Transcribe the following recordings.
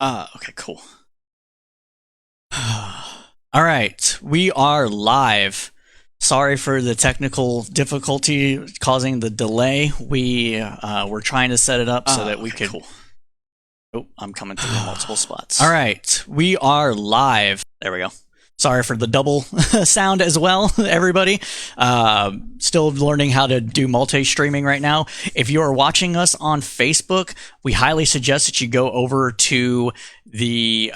Okay, cool. All right, we are live. Sorry for the technical difficulty causing the delay. We were trying to set it up so that we Okay, could. cool. Oh, I'm coming through multiple spots. All right, we are live. There we go. Sorry for the double sound as well, everybody. Still learning how to do multi-streaming right now. If you are watching us on Facebook, we highly suggest that you go over to the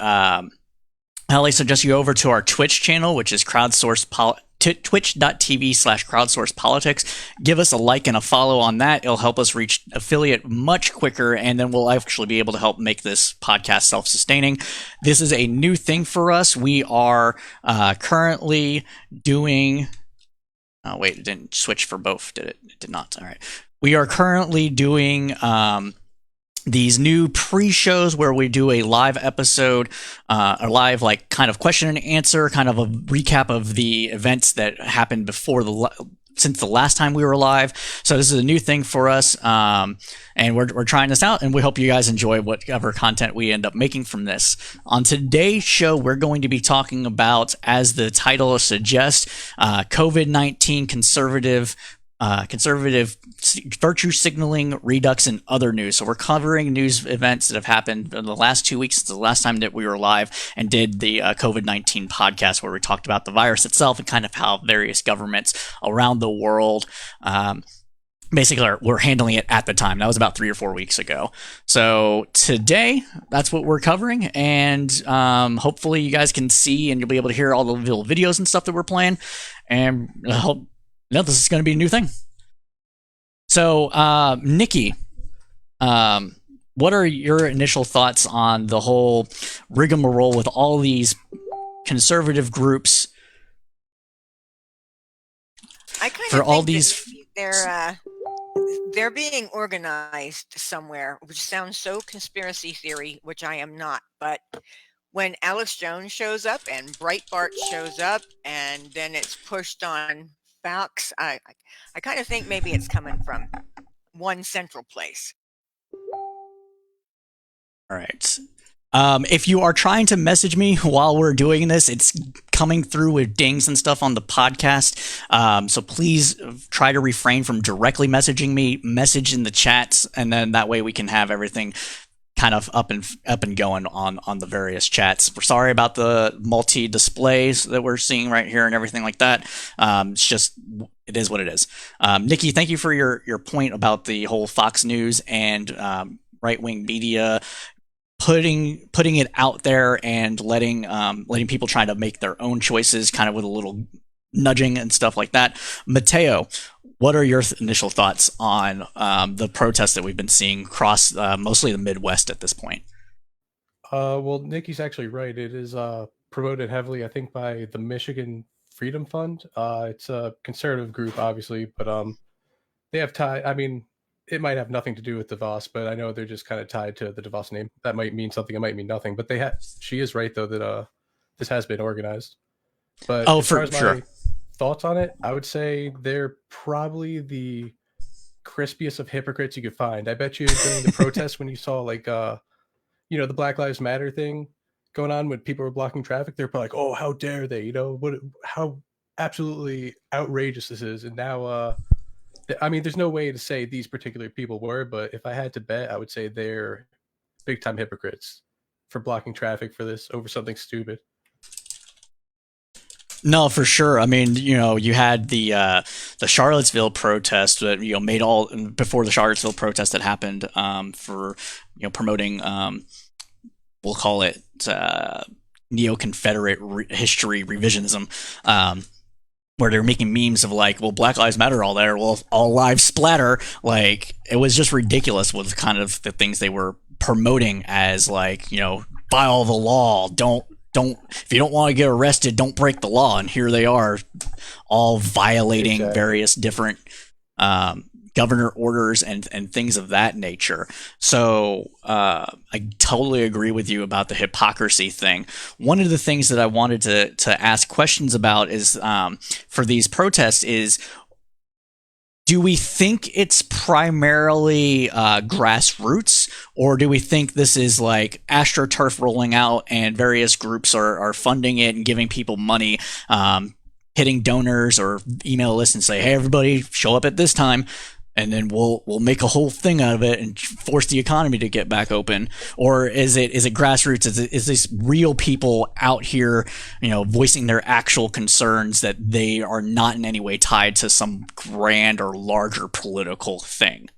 highly suggest you go over to our Twitch channel, which is twitch.tv/crowdsourcepolitics. Give us a like and a follow on that. It'll help us reach affiliate much quicker, and then we'll actually be able to help make this podcast self-sustaining. This is a new thing for us. We are currently doing. Oh, wait, it didn't switch for both, did it? It did not. All right. We are currently doing these new pre-shows where we do a live episode, a live like kind of question and answer, kind of a recap of the events that happened before since the last time we were live. So this is a new thing for us, and we're trying this out, and we hope you guys enjoy whatever content we end up making from this. On today's show, we're going to be talking about, as the title suggests, COVID-19 conservative virtue signaling, redux, and other news. So we're covering news events that have happened in the last 2 weeks since the last time that we were live and did the COVID-19 podcast, where we talked about the virus itself and kind of how various governments around the world basically were handling it at the time. That was about 3 or 4 weeks ago. So today, that's what we're covering, and hopefully you guys can see and you'll be able to hear all the little videos and stuff that we're playing, and this is going to be a new thing. So, Nikki, what are your initial thoughts on the whole rigmarole with all these conservative groups I kind for of all think these? that they're being organized somewhere, which sounds so conspiracy theory, which I am not. But when Alex Jones shows up and Breitbart shows up, and then it's pushed on Fox, I kind of think maybe it's coming from one central place. All right. If you are trying to message me while we're doing this, it's coming through with dings and stuff on the podcast. So please try to refrain from directly messaging me. Message in the chats, and then that way we can have everything kind of up and going on the various chats. We're sorry about the multi displays that we're seeing right here and everything like that. It's just, it is what it is. Nikki, thank you for your point about the whole Fox News and right wing media putting it out there and letting people try to make their own choices, kind of with a little nudging and stuff like that. Mateo, what are your initial thoughts on the protests that we've been seeing across mostly the Midwest at this point? Well, Nikki's actually right. It is promoted heavily, I think, by the Michigan Freedom Fund. It's a conservative group, obviously, but they have I mean, it might have nothing to do with DeVos, but I know they're just kind of tied to the DeVos name. That might mean something. It might mean nothing. But she is right though that this has been organized. But as far as my thoughts on it, I would say they're probably the crispiest of hypocrites you could find. I bet you during the protests when you saw like the Black Lives Matter thing going on when people were blocking traffic, they're probably like, "Oh, how dare they?" How absolutely outrageous this is. And now, I mean, there's no way to say these particular people were, but if I had to bet, I would say they're big time hypocrites for blocking traffic for this over something stupid. No, for sure. I mean, you had the Charlottesville protest that made all before the Charlottesville protest that happened for promoting we'll call it neo-Confederate history revisionism, where they're making memes of like, well, Black Lives Matter all there, well, all lives splatter. Like, it was just ridiculous with kind of the things they were promoting as like, follow the law, don't if you don't want to get arrested, don't break the law. And here they are, all violating various different governor orders and things of that nature. So I totally agree with you about the hypocrisy thing. One of the things that I wanted to ask questions about is for these protests is, do we think it's primarily grassroots, Or do we think this is like AstroTurf rolling out and various groups are funding it and giving people money, hitting donors or email lists and say, hey, everybody, show up at this time, and then we'll make a whole thing out of it and force the economy to get back open? Or is it grassroots? Is this real people out here, voicing their actual concerns that they are not in any way tied to some grand or larger political thing?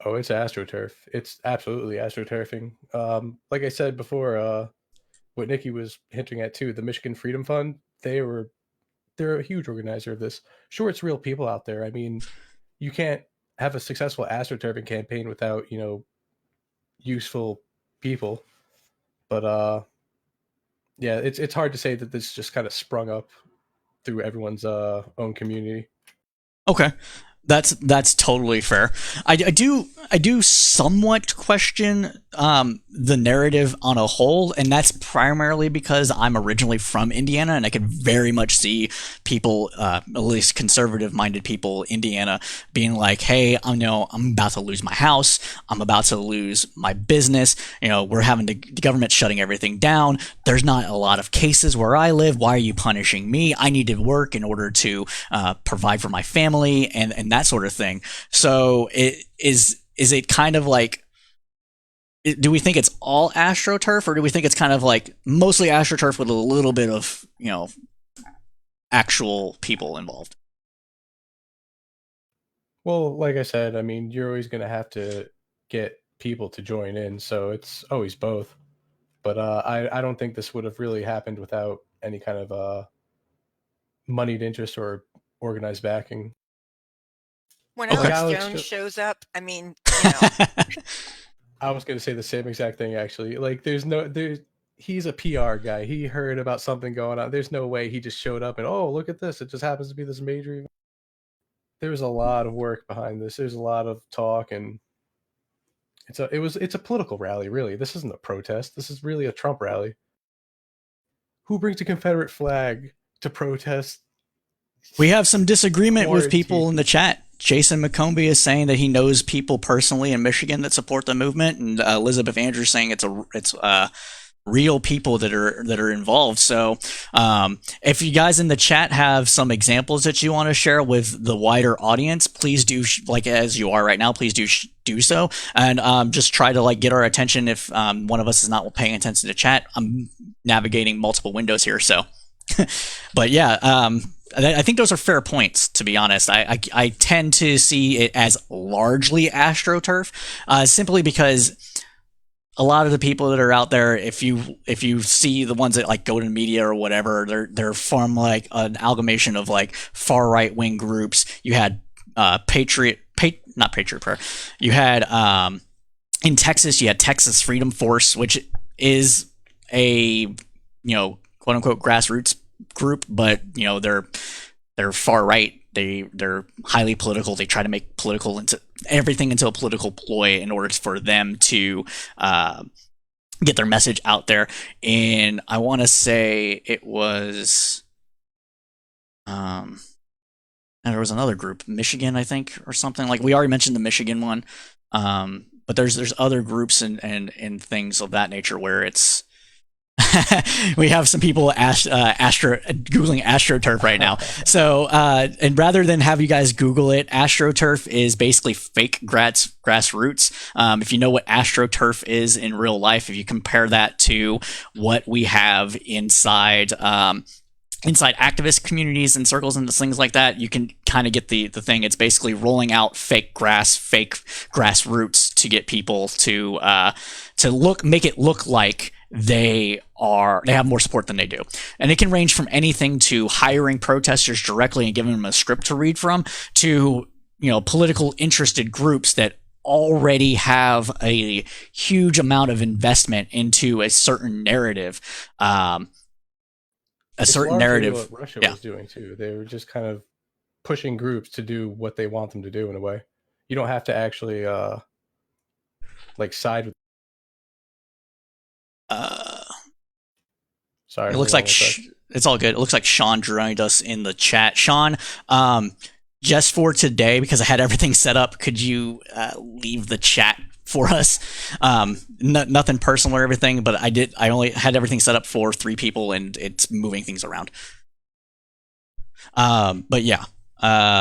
Oh, it's AstroTurf. It's absolutely AstroTurfing. Like I said before, what Nikki was hinting at too, the Michigan Freedom Fund, they're a huge organizer of this. Sure, it's real people out there. I mean, you can't have a successful AstroTurfing campaign without, useful people. But yeah, it's hard to say that this just kind of sprung up through everyone's own community. Okay. That's totally fair. I do somewhat question the narrative on a whole, and that's primarily because I'm originally from Indiana, and I could very much see people, at least conservative-minded people in Indiana, being like, "Hey, I'm about to lose my house. I'm about to lose my business. We're having the government shutting everything down. There's not a lot of cases where I live. Why are you punishing me? I need to work in order to provide for my family and that sort of thing." So is it kind of like, do we think it's all AstroTurf, or do we think it's kind of like mostly AstroTurf with a little bit of, actual people involved? Well, like I said, I mean, you're always going to have to get people to join in, so it's always both. But I don't think this would have really happened without any kind of moneyed interest or organized backing. When Okay. Alex Jones shows up, I mean, I was going to say the same exact thing, actually. Like, he's a PR guy. He heard about something going on. There's no way he just showed up and, oh, look at this. It just happens to be this major event. There's a lot of work behind this. There's a lot of talk, and it's a political rally, really. This isn't a protest. This is really a Trump rally. Who brings a Confederate flag to protest? We have some disagreement with people in the chat. Jason McCombie is saying that he knows people personally in Michigan that support the movement, and Elizabeth Andrews saying it's real people that are involved. So if you guys in the chat have some examples that you want to share with the wider audience, please do, like as you are right now, please do so, and just try to get our attention. If one of us is not paying attention to chat, I'm navigating multiple windows here, so but yeah, I think those are fair points, to be honest. I tend to see it as largely AstroTurf, simply because a lot of the people that are out there, if you see the ones that go to the media or whatever, they're from an amalgamation of far right wing groups. You had not Patriot Prayer. You had in Texas, you had Texas Freedom Force, which is a quote unquote grassroots group, but they're far right. They're highly political. They try to make everything into a political ploy in order for them to get their message out there. And I want to say it was and there was another group, Michigan, I think, or something. We already mentioned the Michigan one, but there's other groups and things of that nature where it's we have some people googling AstroTurf right now. So and rather than have you guys Google it, AstroTurf is basically fake grassroots. If you know what AstroTurf is in real life, if you compare that to what we have inside activist communities and circles and things like that, you can kind of get the thing. It's basically rolling out fake grassroots to get people to make it look like they have more support than they do. And it can range from anything to hiring protesters directly and giving them a script to read from, to political interested groups that already have a huge amount of investment into a certain narrative. What Russia was doing too. They were just kind of pushing groups to do what they want them to do in a way. You don't have to actually side with. Sorry, it looks like it's all good. It looks like Sean joined us in the chat. Sean, just for today, because I had everything set up, could you leave the chat for us. Nothing personal or everything, but I only had everything set up for 3 people, and it's moving things around. But yeah,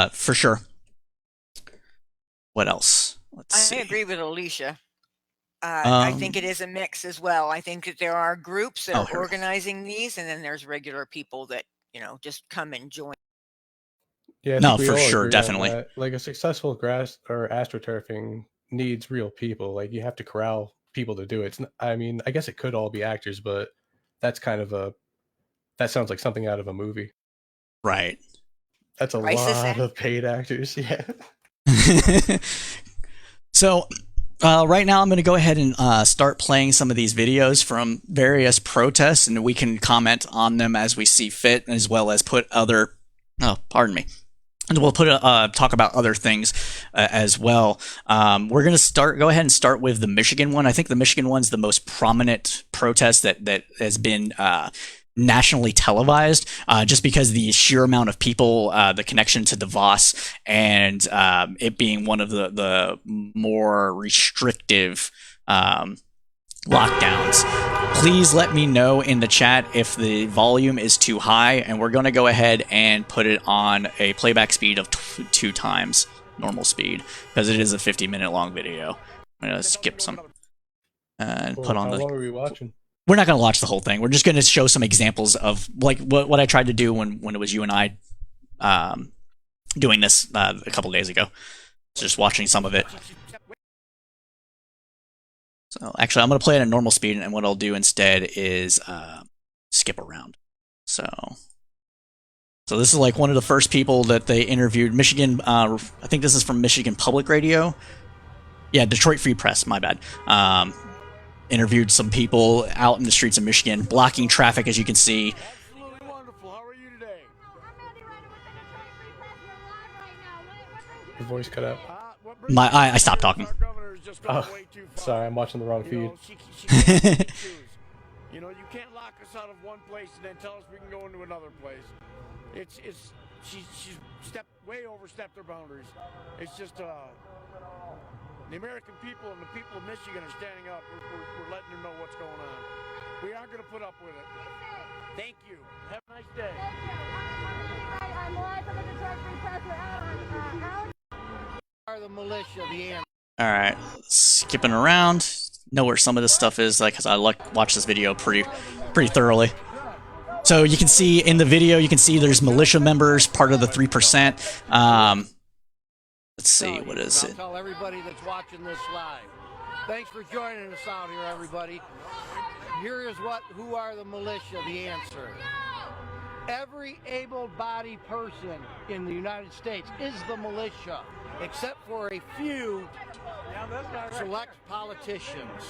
for sure. What else? Let's see. I agree with Alicia. I think it is a mix as well. I think that there are groups that are organizing these, and then there's regular people that, just come and join. Yeah, I No, think we for all sure, agree on definitely. that. Like a successful grass or astroturfing needs real people. Like you have to corral people to do it. I mean, I guess it could all be actors, but that's kind of that sounds like something out of a movie. Right. That's a Crisis lot act. of paid actors. Yeah. So right now I'm going to go ahead and start playing some of these videos from various protests, and we can comment on them as we see fit, as well as put other pardon me, and we'll put talk about other things as well. We're going to go ahead and start with the Michigan one. I think the Michigan one's the most prominent protest that has been nationally televised, just because the sheer amount of people, the connection to DeVos, and it being one of the more restrictive lockdowns. Please let me know in the chat if the volume is too high, and we're going to go ahead and put it on a playback speed of 2 times normal speed, because it is a 50-minute long video. I'm going to skip some and put on How long are we watching? We're not going to watch the whole thing. We're just going to show some examples of like what I tried to do when it was you and I doing this a couple days ago. Just watching some of it. So actually, I'm going to play it at normal speed, and what I'll do instead is skip around. So this is like one of the first people that they interviewed. Michigan, I think this is from Michigan Public Radio. Yeah, Detroit Free Press, my bad. Interviewed some people out in the streets of Michigan, blocking traffic, as you can see. Absolutely wonderful. How are you today? Your voice cut out. I stopped talking. Oh, sorry, I'm watching the wrong feed. You can't lock us out of one place and then tell us we can go into another place. She's overstepped her boundaries. It's just the American people and the people of Michigan are standing up. We're letting them know what's going on. We aren't going to put up with it. Thank you. Have a nice day. I'm live from the Detroit Free Press. Are the militia the answer? All right, skipping around. Know where some of this stuff is, because I watch this video pretty thoroughly. So you can see in the video, there's militia members, part of the 3%. Let's see, what is it? Tell everybody that's watching this live. Thanks for joining us out here, everybody. Here is who are the militia, the answer. Every able-bodied person in the United States is the militia, except for a few select politicians.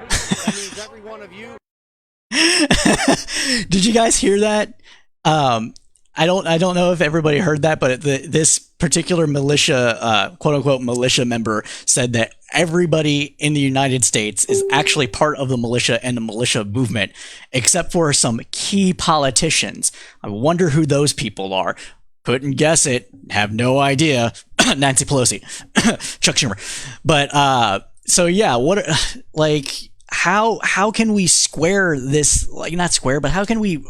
That means every one of you. Did you guys hear that? I don't know if everybody heard that, but this particular militia, quote unquote militia member, said that everybody in the United States is actually part of the militia and the militia movement, except for some key politicians. I wonder who those people are. Couldn't guess it. Have no idea. Nancy Pelosi, Chuck Schumer. But so yeah, how can we square this? Like, not square, but how can we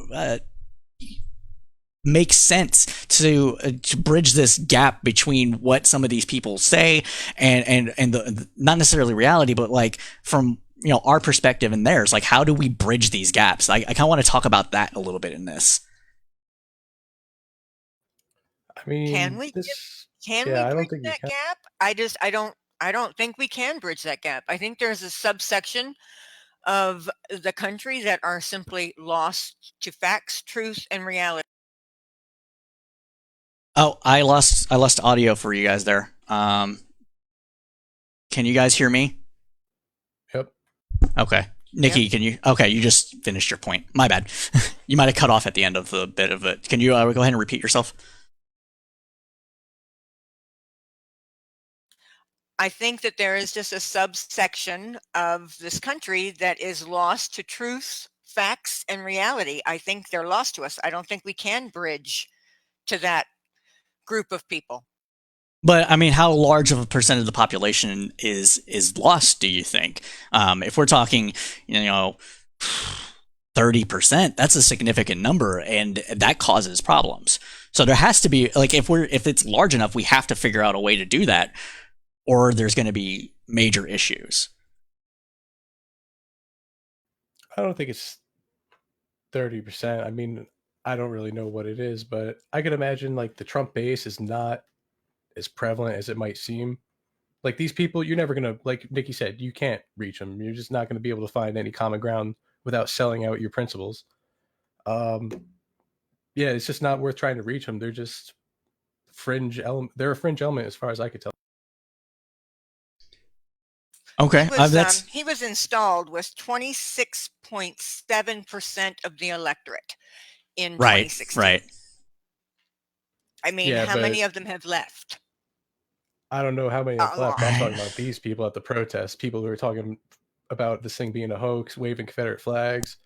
make sense to bridge this gap between what some of these people say and the not necessarily reality, but like from our perspective and theirs? Like, how do we bridge these gaps? I kind of want to talk about that a little bit in this. I mean, Can we bridge that gap? I don't think we can bridge that gap. I think there's a subsection of the country that are simply lost to facts, truth, and reality. Oh, I lost audio for you guys there. Can you guys hear me? Yep. Okay. Nikki, can you? Okay, you just finished your point. My bad. You might have cut off at the end of the bit of it. Can you go ahead and repeat yourself? I think that there is just a subsection of this country that is lost to truth, facts, and reality. I think they're lost to us. I don't think we can bridge to that group of people. But I mean, how large of a percent of the population is lost? Do you think? If we're talking, 30%, that's a significant number, and that causes problems. So there has to be, like, if it's large enough, we have to figure out a way to do that, or there's going to be major issues. I don't think it's 30%. I mean, I don't really know what it is, but I could imagine like the Trump base is not as prevalent as it might seem. Like these people, you're never gonna, like Nikki said, you can't reach them. You're just not gonna be able to find any common ground without selling out your principles. Yeah, it's just not worth trying to reach them. They're just fringe element. They're a fringe element as far as I could tell. Okay, He was installed with 26.7% of the electorate in 2016. Right. I mean, how many of them have left? I don't know how many have left. I'm talking about these people at the protest. People who are talking about this thing being a hoax, waving Confederate flags,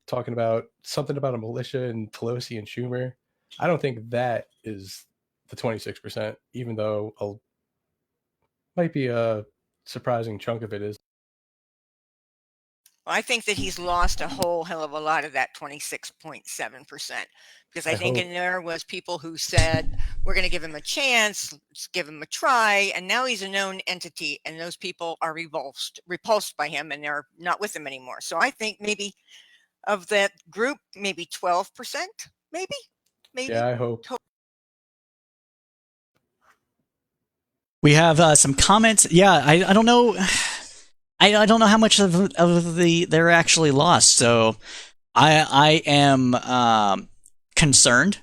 talking about something about a militia and Pelosi and Schumer. I don't think that is the 26%, even though might be a surprising chunk of it is. Well, I think that he's lost a whole hell of a lot of that 26.7%, because I think in there was people who said, we're going to give him a chance, let's give him a try, and now he's a known entity, and those people are repulsed by him, and they're not with him anymore. So I think maybe of that group, maybe 12%, maybe. Yeah, I hope. We have some comments. Yeah, I don't know. I don't know how much of they're actually lost. So I am concerned,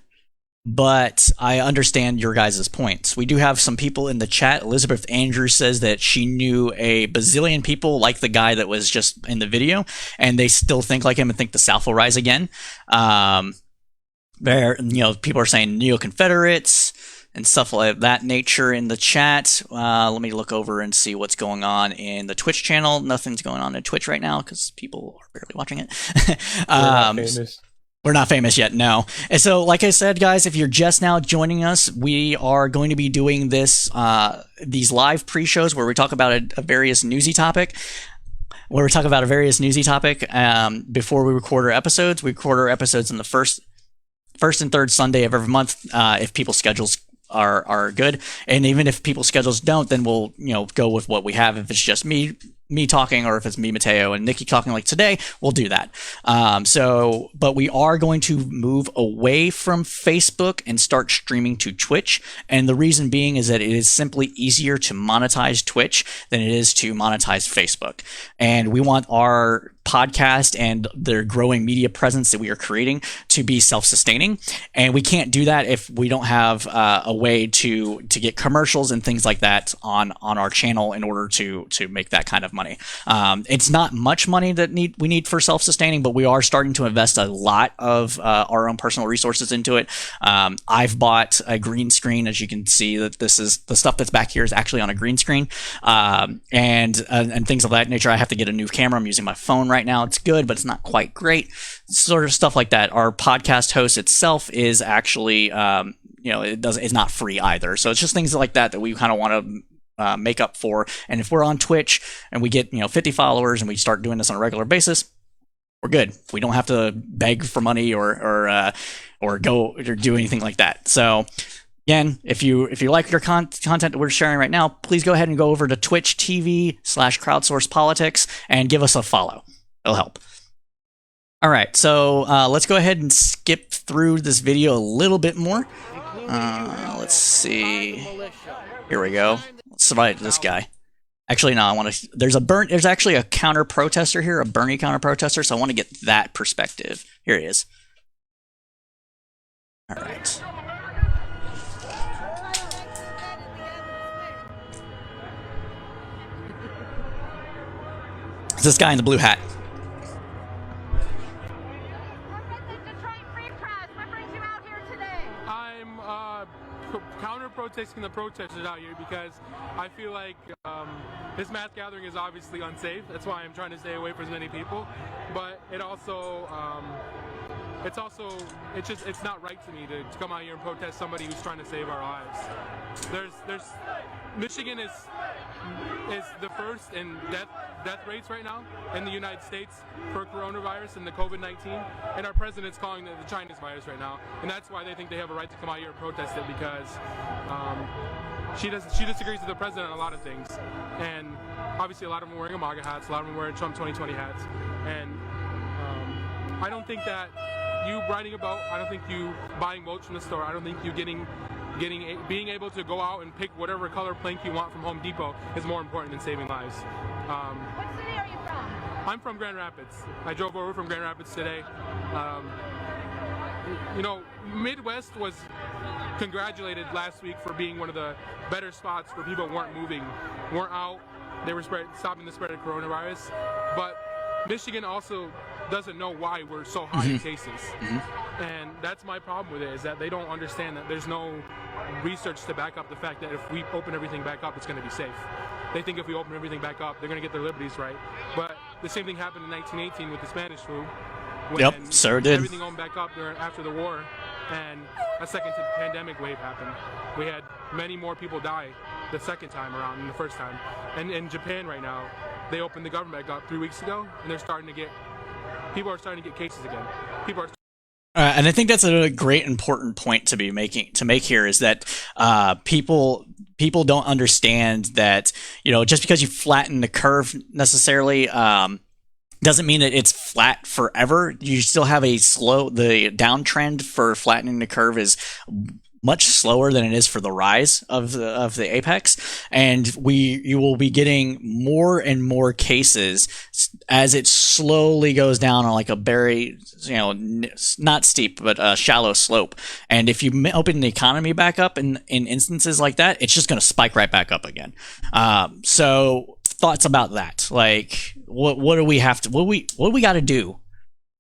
but I understand your guys' points. We do have some people in the chat. Elizabeth Andrews says that she knew a bazillion people like the guy that was just in the video, and they still think like him and think the South will rise again. People are saying neo-Confederates and stuff like that nature in the chat. Let me look over and see what's going on in the Twitch channel. Nothing's going on in Twitch right now because people are barely watching it. We're not famous yet, no. And so, like I said, guys, if you're just now joining us, we are going to be doing these live pre-shows where we talk about a various newsy topic. Before we record our episodes. We record our episodes on the first and third Sunday of every month, if people's schedules are good. And even if people's schedules don't, then we'll go with what we have. If it's just me talking, or if it's me, Mateo, and Nikki talking like today, we'll do that. But we are going to move away from Facebook and start streaming to Twitch. And the reason being is that it is simply easier to monetize Twitch than it is to monetize Facebook. And we want our podcast and the growing media presence that we are creating to be self-sustaining, and we can't do that if we don't have a way to get commercials and things like that on our channel in order to make that kind of money. It's not much money that we need for self-sustaining, but we are starting to invest a lot of our own personal resources into it. I've bought a green screen. As you can see, that this is the stuff that's back here is actually on a green screen, and things of that nature. I have to get a new camera. I'm using my phone right now. It's good, but it's not quite great. Sort of stuff like that. Our podcast host itself is actually, it's not free either. So it's just things like that we kind of want to make up for. And if we're on Twitch and we get 50 followers and we start doing this on a regular basis, we're good. We don't have to beg for money or go or do anything like that. So again, if you like your content that we're sharing right now, please go ahead and go over to Twitch TV/crowdsourcepolitics and give us a follow. It'll help. All right, so let's go ahead and skip through this video a little bit more. Let's see. Here we go. Let's survive this guy. Actually, no, I want to. There's actually a counter protester here, a Bernie counter protester. So I want to get that perspective. Here he is. All right. It's this guy in the blue hat. Counter-protesting the protesters out here because I feel like this mass gathering is obviously unsafe. That's why I'm trying to stay away from as many people. But it also it's not right to me to come out here and protest somebody who's trying to save our lives. Michigan is the first in death rates right now in the United States for coronavirus and the COVID-19, and our president's calling it the Chinese virus right now, and that's why they think they have a right to come out here and protest it, because she disagrees with the president on a lot of things, and obviously a lot of them are wearing MAGA hats, a lot of them are wearing Trump 2020 hats, and I don't think that you riding a boat, I don't think you buying boats from the store, I don't think you being able to go out and pick whatever color plank you want from Home Depot is more important than saving lives. What city are you from? I'm from Grand Rapids. I drove over from Grand Rapids today. Midwest was congratulated last week for being one of the better spots where people weren't moving, weren't out. They were stopping the spread of coronavirus. But Michigan also doesn't know why we're so high in cases. And that's my problem with it, is that they don't understand that there's no research to back up the fact that if we open everything back up, it's going to be safe. They think if we open everything back up, they're going to get their liberties right. But the same thing happened in 1918 with the Spanish flu. Yep, sir did. Everything opened back up after the war, and a second pandemic wave happened. We had many more people die the second time around than the first time. And in Japan right now, they opened the government back up 3 weeks ago, and people are starting to get cases again. And I think that's a great important point to make here, is that people don't understand that, just because you flatten the curve necessarily doesn't mean that it's flat forever. You still have the downtrend for flattening the curve is much slower than it is for the rise of the apex, and you will be getting more and more cases as it slowly goes down on like a very not steep but a shallow slope. And if you open the economy back up in instances like that, it's just going to spike right back up again. So thoughts about that? Like, what do we got to do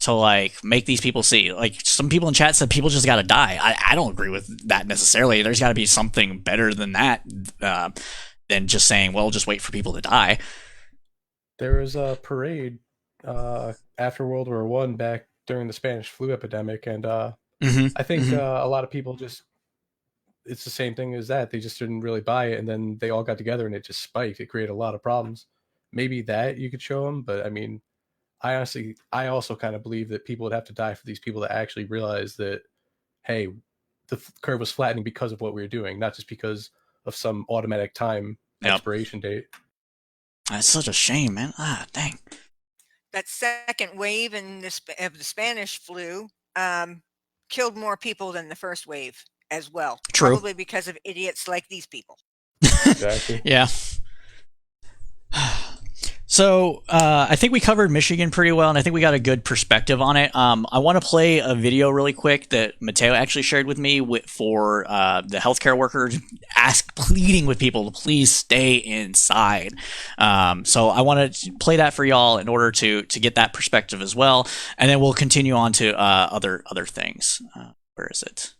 to make these people see? Like, some people in chat said people just got to die. I don't agree with that necessarily. There's got to be something better than that, than just saying, well, just wait for people to die. There was a parade after World War I back during the Spanish flu epidemic, and I think a lot of people it's the same thing as that. They just didn't really buy it, and then they all got together and it just spiked. It created a lot of problems. Maybe that you could show them, but I mean, I also kind of believe that people would have to die for these people to actually realize that, hey, the curve was flattening because of what we were doing, not just because of some automatic time expiration date. That's such a shame, man. Dang. That second wave of the Spanish flu killed more people than the first wave as well. True. Probably because of idiots like these people. Exactly. Yeah. So I think we covered Michigan pretty well, and I think we got a good perspective on it. I want to play a video really quick that Mateo actually shared with me for the healthcare workers pleading with people to please stay inside. So I want to play that for y'all in order to get that perspective as well, and then we'll continue on to other things. Where is it?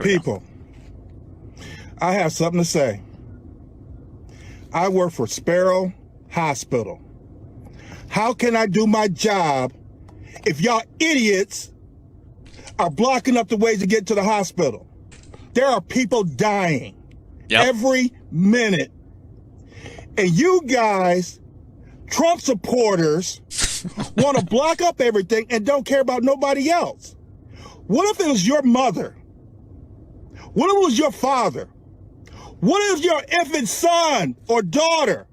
People, I have something to say. I work for Sparrow Hospital. How can I do my job if y'all idiots are blocking up the ways to get to the hospital? There are people dying every minute. And you guys, Trump supporters, want to block up everything and don't care about nobody else. What if it was your mother? What if it was your father? What if your infant son or daughter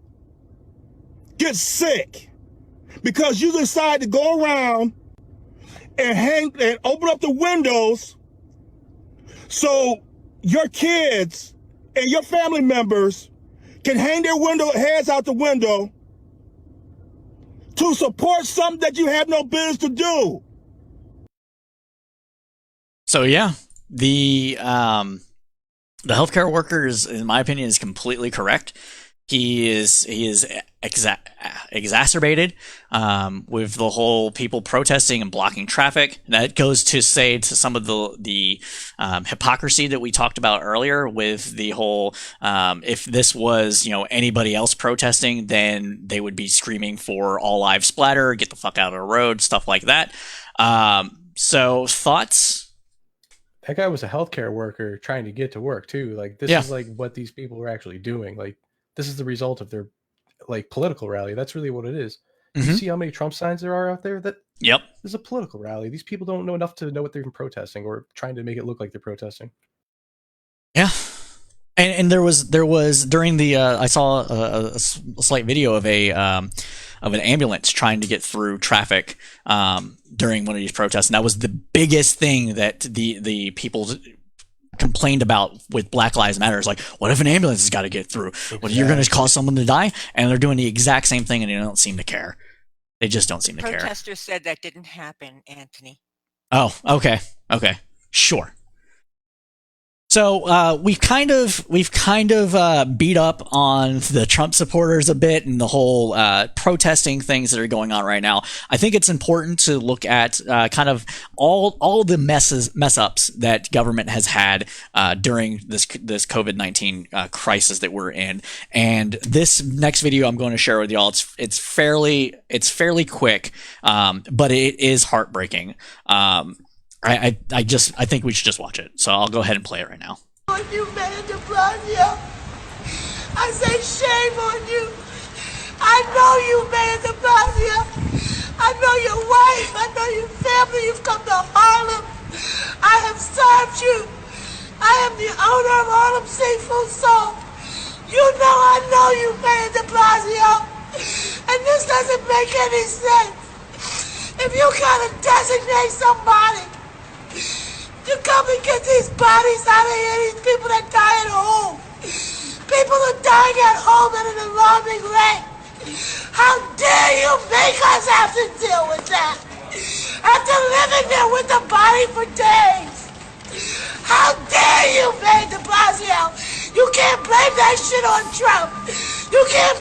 gets sick because you decide to go around and open up the windows so your kids and your family members can hang their heads out the window to support something that you have no business to do? So yeah, the healthcare workers, in my opinion, is completely correct. he is exacerbated with the whole people protesting and blocking traffic. That goes to say to some of the hypocrisy that we talked about earlier with the whole if this was anybody else protesting, then they would be screaming for all lives splatter, get the fuck out of the road, stuff like that. So thoughts? That guy was a healthcare worker trying to get to work too. Like this is like what these people were actually doing. Like this is the result of their like political rally. That's really what it is. You see how many Trump signs there are out there? That is a political rally. These people don't know enough to know what they're even protesting or trying to make it look like they're protesting. Yeah. And there was during the I saw a slight video of an ambulance trying to get through traffic during one of these protests, and that was the biggest thing that the people complained about with Black Lives Matter. Is like, what if an ambulance has got to get through? Exactly. Well, you're going to cause someone to die, and they're doing the exact same thing, and they don't seem to care. They just don't seem to care. Protesters said that didn't happen, Anthony. Oh, okay, sure. So we've kind of beat up on the Trump supporters a bit and the whole protesting things that are going on right now. I think it's important to look at kind of all the mess ups that government has had during this COVID-19 crisis that we're in. And this next video I'm going to share with y'all, it's fairly quick, but it is heartbreaking. I think we should just watch it. So I'll go ahead and play it right now. On you, Mayor de Blasio. I say shame on you. I know you, Mayor de Blasio. I know your wife. I know your family. You've come to Harlem. I have served you. I am the owner of Harlem Seafood Soul. You know I know you, Mayor de Blasio. And this doesn't make any sense. If you gotta designate somebody to come and get these bodies out of here, these people that die at home. People are dying at home at an alarming rate. How dare you make us have to deal with that? After living there with the body for days. How dare you, Mayor de Blasio? You can't blame that shit on Trump. You can't.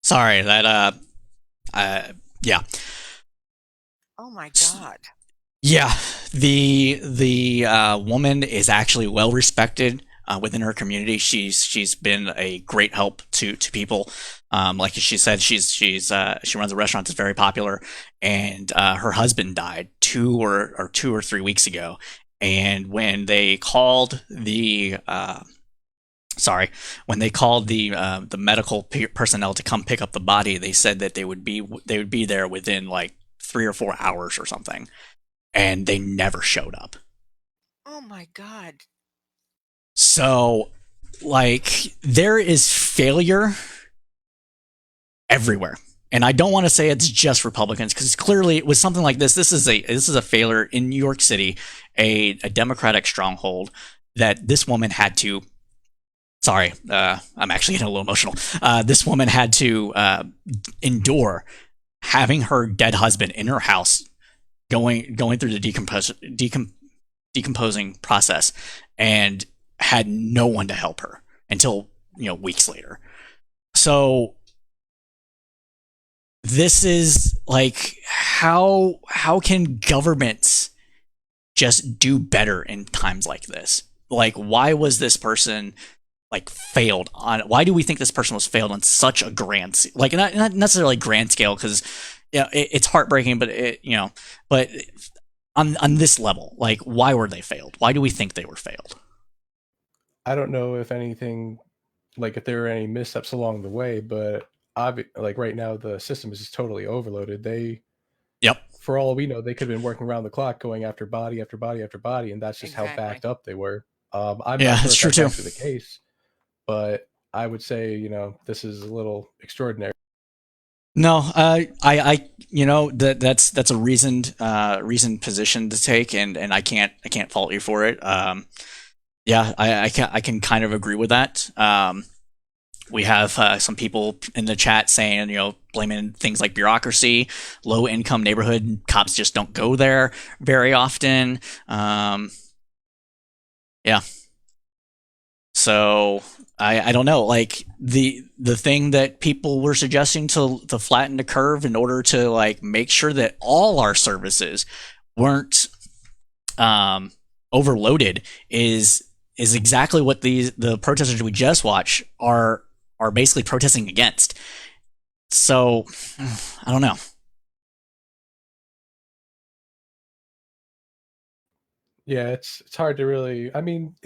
Sorry, that yeah. Oh my God. Yeah, the woman is actually well respected within her community. She's been a great help to people. Like she said, she runs a restaurant that's very popular, and her husband died 2 or 3 weeks ago. And when they called the medical personnel to come pick up the body, they said that they would be there within like 3 or 4 hours or something, and they never showed up. Oh my God. So, like, there is failure everywhere. And I don't want to say it's just Republicans, because clearly with something like this is a failure in New York City, a Democratic stronghold that this woman had to. Sorry, I'm actually getting a little emotional. This woman had to endure having her dead husband in her house, going through the decomposing process, and had no one to help her until weeks later. So this is like, how can governments just do better in times like this? Like, why was this person failed on? Why do we think this person was failed on such a grand, not necessarily grand scale, because it's heartbreaking, but but on this level, like, why were they failed? Why do we think they were failed? I don't know if anything, if there were any missteps along the way, but right now the system is just totally overloaded. For all we know, they could have been working around the clock, going after body after body after body, and that's just how backed up they were. I'm not sure that's if true that's too. actually the case, but I would say this is a little extraordinary. No, that's a reasoned position to take, and I can't fault you for it. I can kind of agree with that. We have some people in the chat saying, blaming things like bureaucracy, low income neighborhood, cops just don't go there very often. Yeah, So I don't know. Like the thing that people were suggesting to flatten the curve in order to like make sure that all our services weren't overloaded is exactly what the protesters we just watched are basically protesting against. So I don't know. Yeah, it's hard to really. I mean,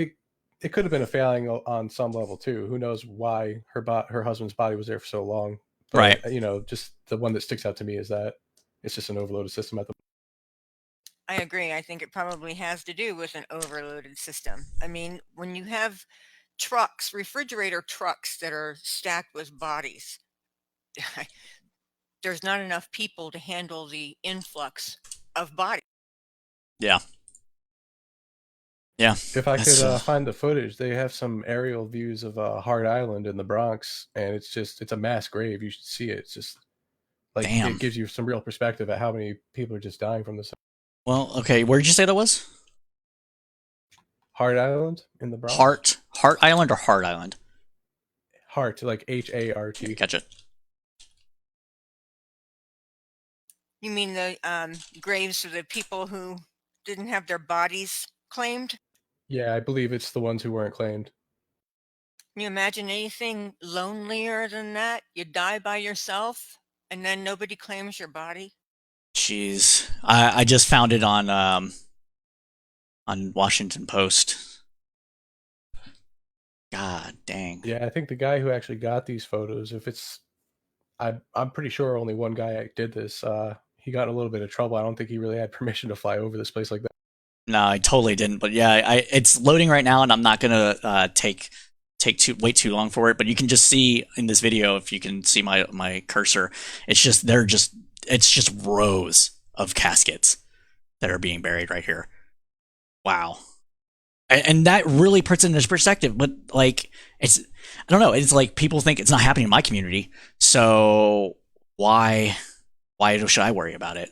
it could have been a failing on some level too. Who knows why her husband's body was there for so long? But, Right. You know, just the one that sticks out to me is that it's just an overloaded system at the. I agree. I think it probably has to do with an overloaded system. I mean, when you have trucks, refrigerator trucks that are stacked with bodies, there's not enough people to handle the influx of bodies. Yeah. Yeah. If I That's, could find the footage, they have some aerial views of Hard Island in the Bronx, and it's a mass grave. You should see it. It's just like damn. it gives you some real perspective at how many people are just dying from this. Well, okay. Where did you say that was? Hard Island in the Bronx. Hart Island or Hart Island? Hart, like Hart. Gotcha. You mean the graves of the people who didn't have their bodies claimed? Yeah, I believe it's the ones who weren't claimed. Can you imagine anything lonelier than that? You die by yourself and then nobody claims your body? Jeez. I just found it on Washington Post. God dang. Yeah, I think the guy who actually got these photos, if it's, I'm pretty sure only one guy did this. He got in a little bit of trouble. I don't think he really had permission to fly over this place like that. No, I totally didn't. But yeah, it's loading right now, and I'm not gonna wait too long for it. But you can just see in this video, if you can see my cursor, it's just rows of caskets that are being buried right here. Wow. And that really puts it into perspective. But like, I don't know. It's like people think it's not happening in my community, so why should I worry about it?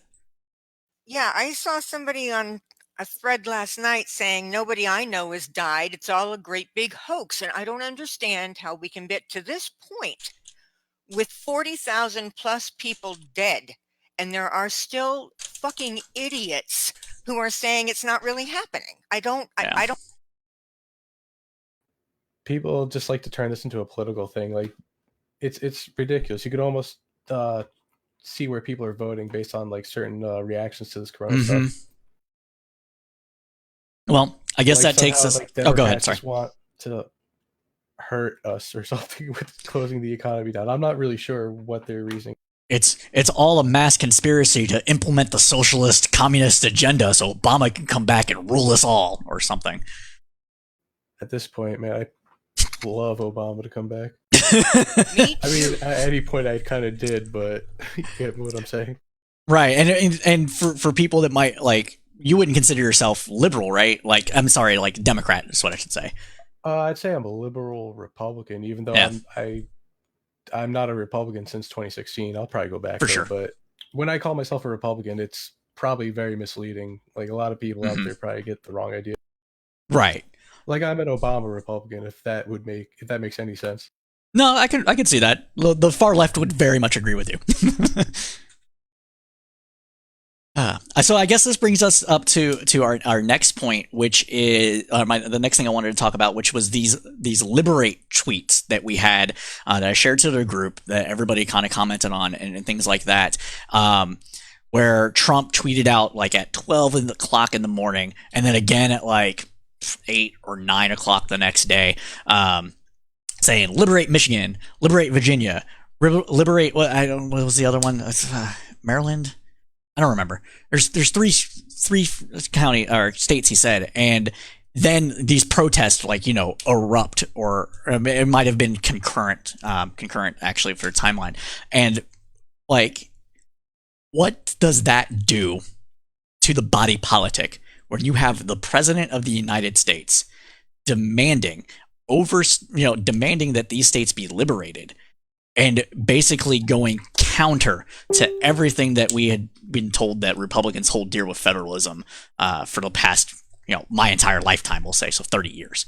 Yeah, I saw somebody on a thread last night saying nobody I know has died. It's all a great big hoax. And I don't understand how we can get to this point with 40,000 plus people dead. And there are still fucking idiots who are saying it's not really happening. I don't. People just like to turn this into a political thing. Like, it's ridiculous. You could almost see where people are voting based on like certain reactions to this corona stuff. Well, I guess like that takes us. Like, oh, go ahead. Sorry. Just want to hurt us or something with closing the economy down. I'm not really sure what their reasoning. It's all a mass conspiracy to implement the socialist communist agenda so Obama can come back and rule us all or something. At this point, man, I love Obama to come back. Me I mean, at any point I kind of did, but you get what I'm saying. Right. And for people that might like, you wouldn't consider yourself liberal, right? Like, I'm sorry, like Democrat is what I should say. I'd say I'm a liberal Republican, even though I'm not a Republican since 2016. I'll probably go back for there, sure. But when I call myself a Republican, it's probably very misleading. Like a lot of people out there probably get the wrong idea. Right. Like I'm an Obama Republican, if that makes any sense. No, I can see that. The far left would very much agree with you. So I guess this brings us up to our next point, which is the next thing I wanted to talk about, which was these liberate tweets that we had that I shared to the group that everybody kind of commented on and things like that, where Trump tweeted out like at 12 o'clock in the morning, and then again at like 8 or 9 o'clock the next day, saying liberate Michigan, liberate Virginia, liberate what was the other one? Maryland. I don't remember. There's three county or states he said, and then these protests erupt, or it might have been concurrent actually for timeline. And like, what does that do to the body politic when you have the president of the United States demanding that these states be liberated, and basically going counter to everything that we had been told that Republicans hold dear with federalism for the past, my entire lifetime, we'll say, so 30 years.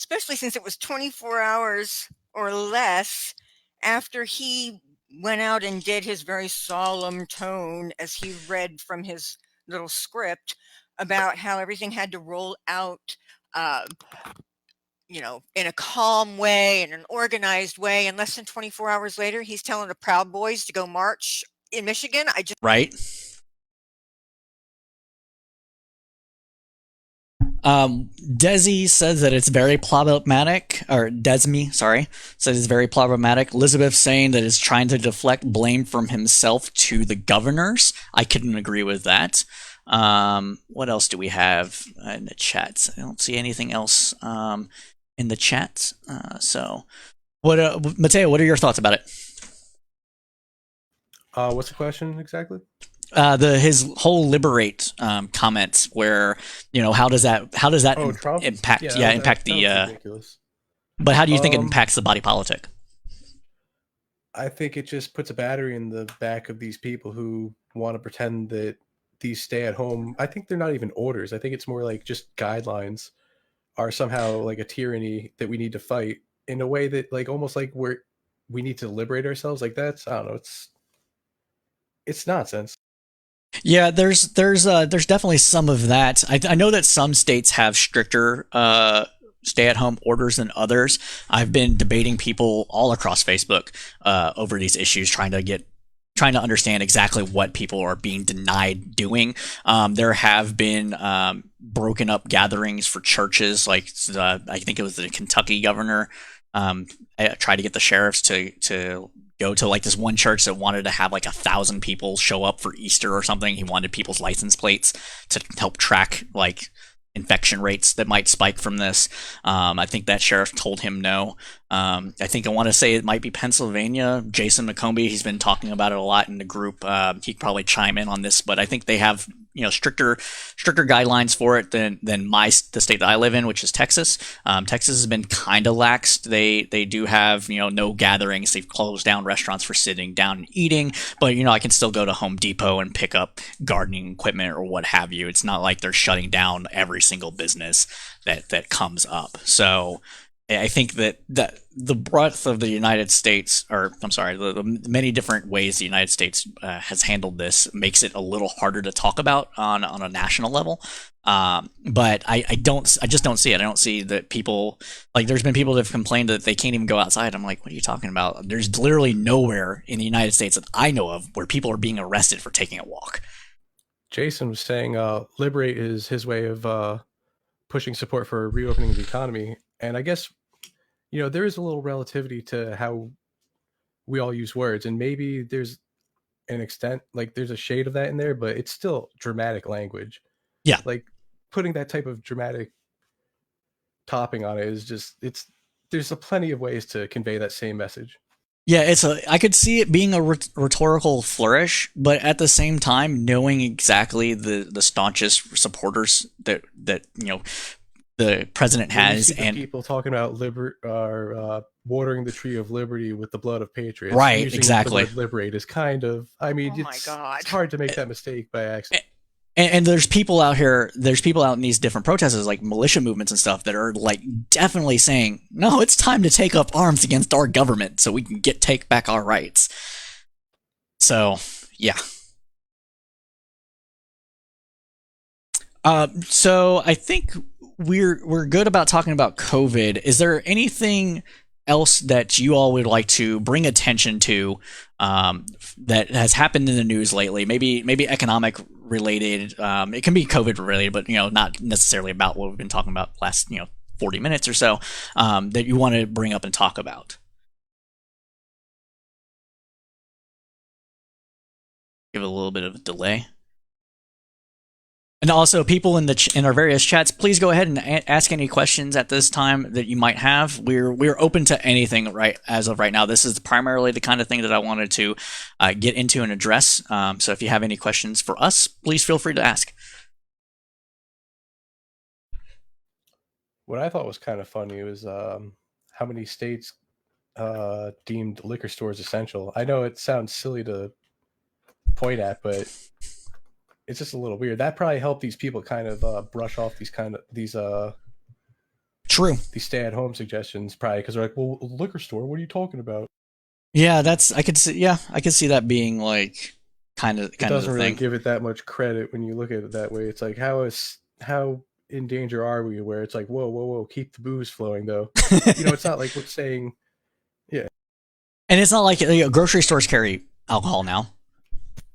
especially since it was 24 hours or less after he went out and did his very solemn tone as he read from his little script about how everything had to roll out, in a calm way, in an organized way. And less than 24 hours later, he's telling the Proud Boys to go march in Michigan. Right. Desi says that it's very problematic, or Desmi, sorry, says it's very problematic. Elizabeth saying that it's trying to deflect blame from himself to the governors. I couldn't agree with that. What else do we have in the chat? I don't see anything else in the chat. So, Mateo, what are your thoughts about it? What's the question exactly? His whole liberate comment, where how does that impact impact the ridiculous. But how do you think it impacts the body politic? I think it just puts a battery in the back of these people who want to pretend that these stay at home, I think they're not even orders. I think it's more like just guidelines are somehow like a tyranny that we need to fight in a way that like almost like we need to liberate ourselves. Like that's, I don't know, it's nonsense. Yeah, there's definitely some of that. I know that some states have stricter stay-at-home orders than others. I've been debating people all across Facebook over these issues, trying to understand exactly what people are being denied doing. There have been broken up gatherings for churches, like I think it was the Kentucky governor tried to get the sheriffs to go to like this one church that wanted to have like 1,000 people show up for Easter or something. He wanted people's license plates to help track like infection rates that might spike from this. I think that sheriff told him no. I want to say it might be Pennsylvania. Jason McCombie, he's been talking about it a lot in the group. He could probably chime in on this, but I think they have stricter guidelines for it than the state that I live in, which is Texas. Texas has been kind of lax. They do have no gatherings. They've closed down restaurants for sitting down and eating, but I can still go to Home Depot and pick up gardening equipment or what have you. It's not like they're shutting down every single business that comes up. So I think that the breadth of the United States, or I'm sorry, the many different ways the United States has handled this makes it a little harder to talk about on a national level. But I just don't see it. I don't see that people, like there's been people that have complained that they can't even go outside. I'm like, what are you talking about? There's literally nowhere in the United States that I know of where people are being arrested for taking a walk. Jason was saying Liberate is his way of pushing support for reopening the economy. And I guess, there is a little relativity to how we all use words. And maybe there's an extent, like there's a shade of that in there, but it's still dramatic language. Yeah. Like putting that type of dramatic topping on it is just, there's plenty of ways to convey that same message. Yeah, I could see it being a rhetorical flourish, but at the same time, knowing exactly the staunchest supporters that the president has, and people talking about watering the tree of liberty with the blood of patriots. Right, exactly. The word liberate is kind of, I mean, it's hard to make that mistake by accident. And there's people out here, in these different protests, like militia movements and stuff, that are like definitely saying, no, it's time to take up arms against our government so we can take back our rights. So, yeah. So I think we're good about talking about COVID. Is there anything else that you all would like to bring attention to that has happened in the news lately? Maybe economic related. It can be COVID related, but not necessarily about what we've been talking about the last 40 minutes or so, that you want to bring up and talk about. Give it a little bit of a delay. And also, people in our various chats, please go ahead and ask any questions at this time that you might have. We're open to anything as of right now. This is primarily the kind of thing that I wanted to get into and address. So if you have any questions for us, please feel free to ask. What I thought was kind of funny was how many states deemed liquor stores essential. I know it sounds silly to point at, but it's just a little weird. That probably helped these people kind of brush off these True. these stay-at-home suggestions, probably because they're like, well, liquor store, what are you talking about? Yeah, I could see that being like kind of It the doesn't really thing. give it that much credit when you look at it that way. It's like, how in danger are we? Where it's like, whoa, keep the booze flowing, though. It's not like we're saying, yeah, And it's not like grocery stores carry alcohol now.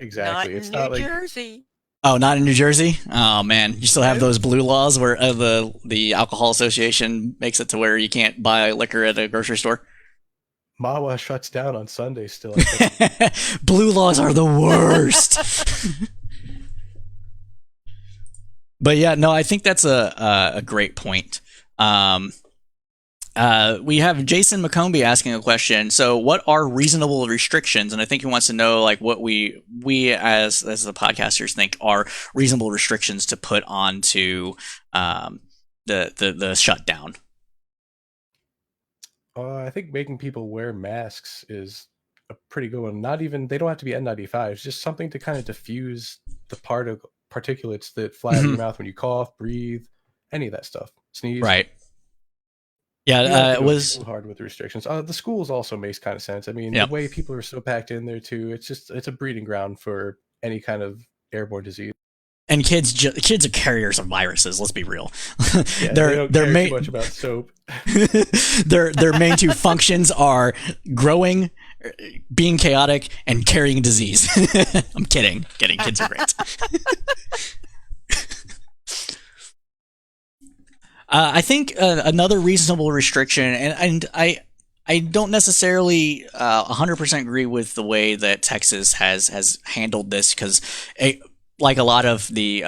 exactly. Not It's in not New like, Jersey. Oh, not in New Jersey? Oh man, you still have those blue laws where the alcohol association makes it to where you can't buy liquor at a grocery store. Mawa shuts down on Sunday still. I think. Blue laws are the worst. But yeah, no, I think that's a great point. We have Jason McCombie asking a question. So, what are reasonable restrictions? And I think he wants to know like what we as the podcasters think are reasonable restrictions to put onto the shutdown. I think making people wear masks is a pretty good one. Not even, they don't have to be N95s, just something to kind of diffuse the particulates that fly out of your mouth when you cough, breathe, any of that stuff. Sneeze. Right. You don't have Yeah, to it go was too hard with restrictions. The schools also makes kind of sense. I mean, Yep. the way people are so packed in there too, it's a breeding ground for any kind of airborne disease. And kids are carriers of viruses. Let's be real. Yeah, they don't care too much about soap. their main two functions are growing, being chaotic, and carrying disease. I'm kidding. Kids are great. I think another reasonable restriction, and I don't necessarily 100% agree with the way that Texas has handled this, because like a lot of the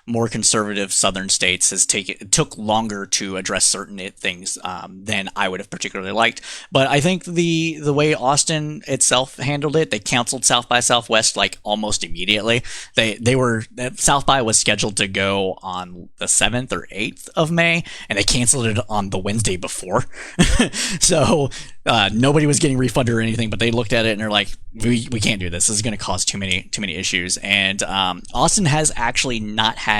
more conservative southern states, it took longer to address certain things than I would have particularly liked. But I think the way Austin itself handled it, they canceled South by Southwest like almost immediately. South by was scheduled to go on the 7th or 8th of May, and they canceled it on the Wednesday before. So nobody was getting refunded or anything, but they looked at it and they're like, we can't do this. This is going to cause too many issues. And Austin has actually not had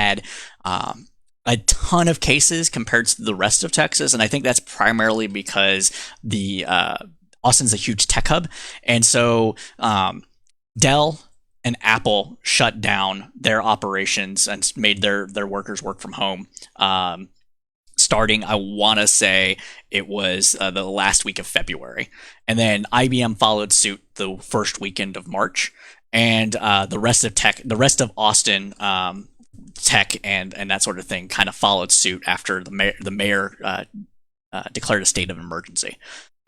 a ton of cases compared to the rest of Texas, and I think that's primarily because Austin's a huge tech hub, and so Dell and Apple shut down their operations and made their workers work from home. Starting, I want to say it was the last week of February, and then IBM followed suit the first weekend of March, and the rest of Austin tech and that sort of thing kind of followed suit after the mayor declared a state of emergency,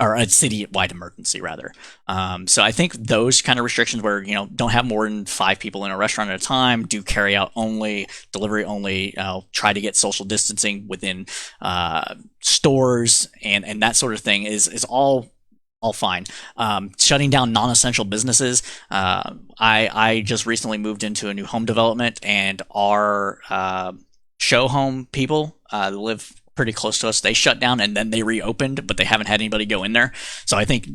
or a city-wide emergency rather. So I think those kind of restrictions where, don't have more than 5 people in a restaurant at a time, do carry out only, delivery only, try to get social distancing within stores and that sort of thing is all fine. Shutting down non-essential businesses. I just recently moved into a new home development, and our show home people live pretty close to us. They shut down and then they reopened, but they haven't had anybody go in there. So I think,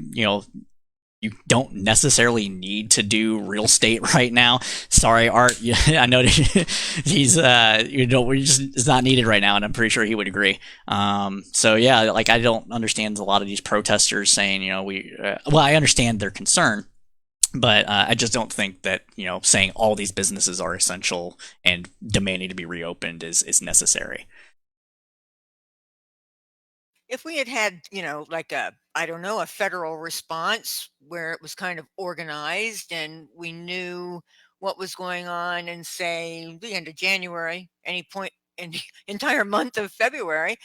you don't necessarily need to do real estate right now. Sorry, Art. I know he's it's not needed right now, and I'm pretty sure he would agree. So yeah, like I don't understand a lot of these protesters saying, I understand their concern, but I just don't think that saying all these businesses are essential and demanding to be reopened is necessary. If we had, like a federal response where it was kind of organized and we knew what was going on in, say, the end of January, any point in the entire month of February,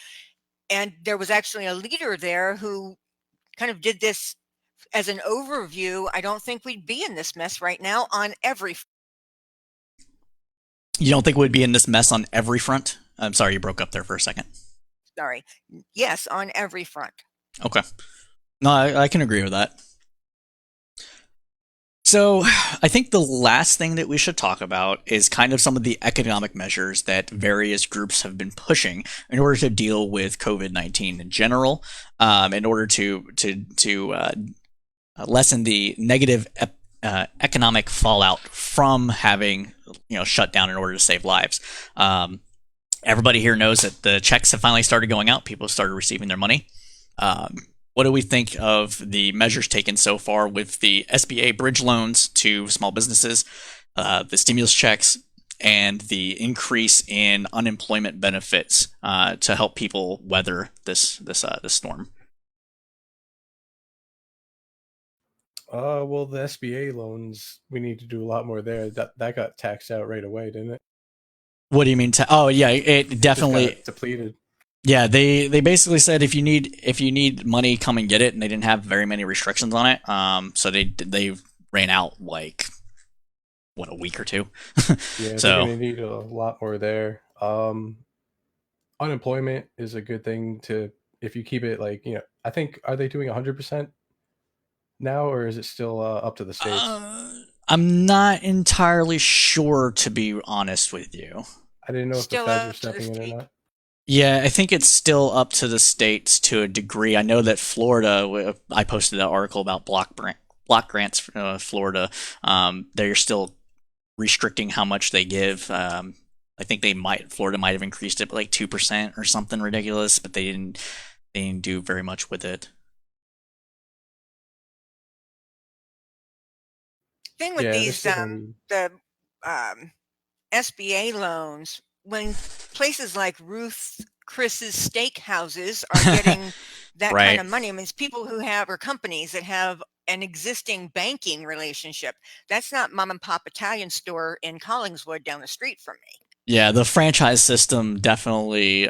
and there was actually a leader there who kind of did this as an overview, I don't think we'd be in this mess right now on every. You don't think we'd be in this mess on every front? I'm sorry, you broke up there for a second. Sorry. Yes, on every front. Okay. No, I can agree with that. So I think the last thing that we should talk about is kind of some of the economic measures that various groups have been pushing in order to deal with COVID-19 in general, in order to lessen the negative economic fallout from having shut down in order to save lives. everybody here knows that the checks have finally started going out. People started receiving their money. What do we think of the measures taken so far with the SBA bridge loans to small businesses, the stimulus checks, and the increase in unemployment benefits to help people weather this storm? Well, the SBA loans, we need to do a lot more there. That got taxed out right away, didn't it? What do you mean? Oh, yeah, it definitely Just got depleted. Yeah, they basically said if you need money, come and get it, and they didn't have very many restrictions on it. So they ran out like a week or two. Yeah, So they're gonna need a lot more there. Unemployment is a good thing to, if you keep it like, I think, are they doing 100% now, or is it still up to the states? I'm not entirely sure, to be honest with you. I didn't know if the Still feds were up to the stepping in or state. not. Yeah, I think it's still up to the states to a degree. I know that Florida, I posted that article about block grants, Florida. They're still restricting how much they give. I think Florida might have increased it by like 2% or something ridiculous, but they didn't do very much with it. Thing with Yeah, they're these still gonna need. the SBA loans, when places like Ruth Chris's steakhouses are getting that Right. kind of money, I mean, it's people who have, or companies that have an existing banking relationship. That's not mom and pop Italian store in Collingswood down the street from me. Yeah, the franchise system definitely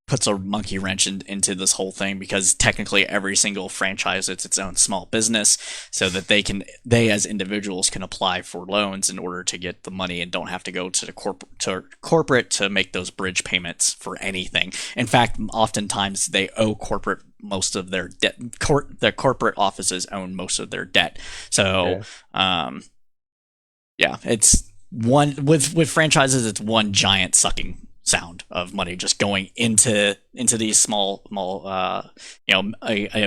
puts a monkey wrench into this whole thing, because technically every single franchise is its own small business, so that they as individuals can apply for loans in order to get the money and don't have to go to the corporate to make those bridge payments for anything. In fact, oftentimes they owe corporate most of their debt. The corporate offices own most of their debt. So, yeah, it's one with franchises. It's one giant sucking sound of money just going into these small a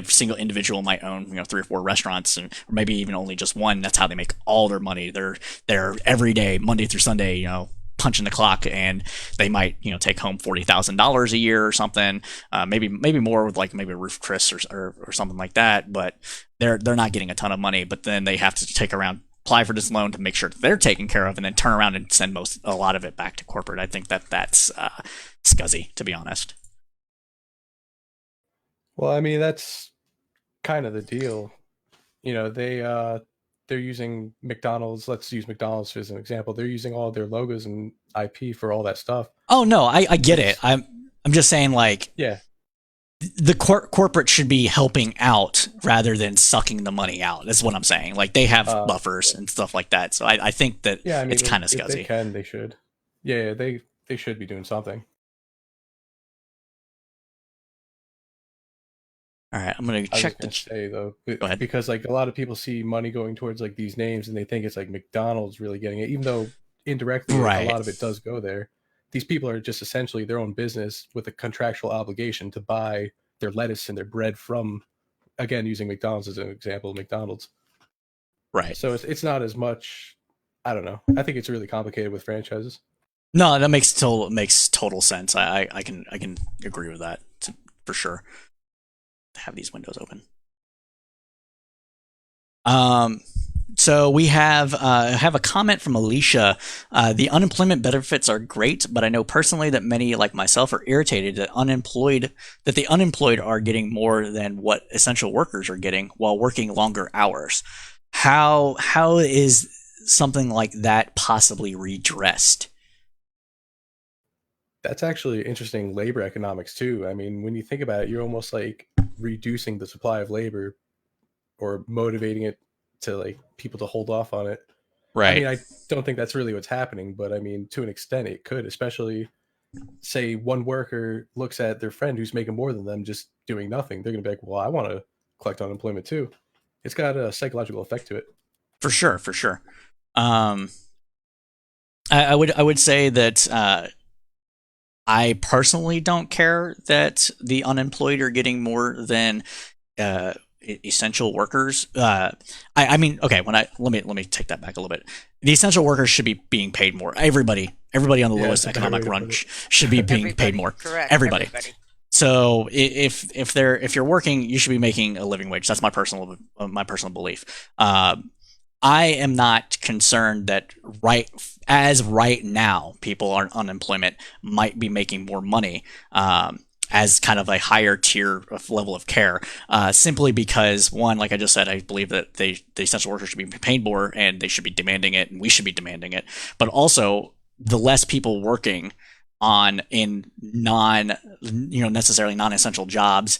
single individual might own 3 or 4 restaurants, or maybe even only just one. That's how they make all their money. They're every day, Monday through Sunday, punching the clock, and they might take home $40,000 a year or something, maybe more with like maybe Ruth Chris or something like that. But they're not getting a ton of money, but then they have to apply for this loan to make sure that they're taken care of, and then turn around and send a lot of it back to corporate. I think that's scuzzy, to be honest. Well, I mean, that's kind of the deal. They're using McDonald's. Let's use McDonald's as an example. They're using all of their logos and IP for all that stuff. Oh no, I get it. I'm just saying, like, yeah, the corporate should be helping out rather than sucking the money out. That's what I'm saying. Like, they have buffers and stuff like that. So I think that it's kind of scuzzy. If they should. Yeah, they should be doing something. All right, I'm gonna check say though, Go ahead. because like a lot of people see money going towards like these names, and they think it's like McDonald's really getting it, even though indirectly Right. a lot of it does go there. These people are just essentially their own business with a contractual obligation to buy their lettuce and their bread from, again, using McDonald's as an example, McDonald's. Right. So it's not as much. I don't know. I think it's really complicated with franchises. No, that makes total sense. I can agree with that for sure. Have these windows open. So we have a comment from Alicia. The unemployment benefits are great, but I know personally that many, like myself, are irritated that the unemployed are getting more than what essential workers are getting while working longer hours. How is something like that possibly redressed? That's actually interesting labor economics too. I mean, when you think about it, you're almost like reducing the supply of labor or motivating it to like people to hold off on it. Right. I mean, I don't think that's really what's happening, but I mean, to an extent it could, especially say one worker looks at their friend who's making more than them just doing nothing. They're going to be like, well, I want to collect unemployment too. It's got a psychological effect to it. For sure. I would say that I personally don't care that the unemployed are getting more than essential workers. I mean, okay. Let me take that back a little bit. The essential workers should be being paid more. Everybody on the lowest economic run should be being paid more. Correct. Everybody. So if you're working, you should be making a living wage. That's my personal belief. I am not concerned that right now people on unemployment might be making more money as kind of a higher tier of level of care, simply because, one, like I just said, I believe that the essential workers should be paid more and they should be demanding it and we should be demanding it. But also, the less people working in necessarily non-essential jobs,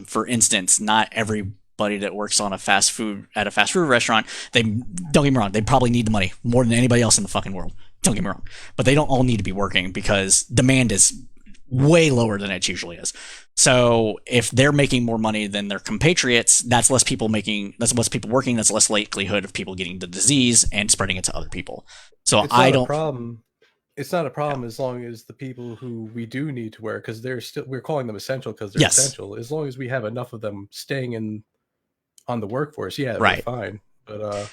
for instance, not everybody that works at a fast food restaurant, don't get me wrong, they probably need the money more than anybody else in the fucking world. Don't get me wrong, but they don't all need to be working because demand is way lower than it usually is. So if they're making more money than their compatriots, that's less people working, that's less likelihood of people getting the disease and spreading it to other people. So it's not a problem as long as the people who we do need to work, because we're calling them essential because they're essential. As long as we have enough of them staying on the workworkse, we're fine. But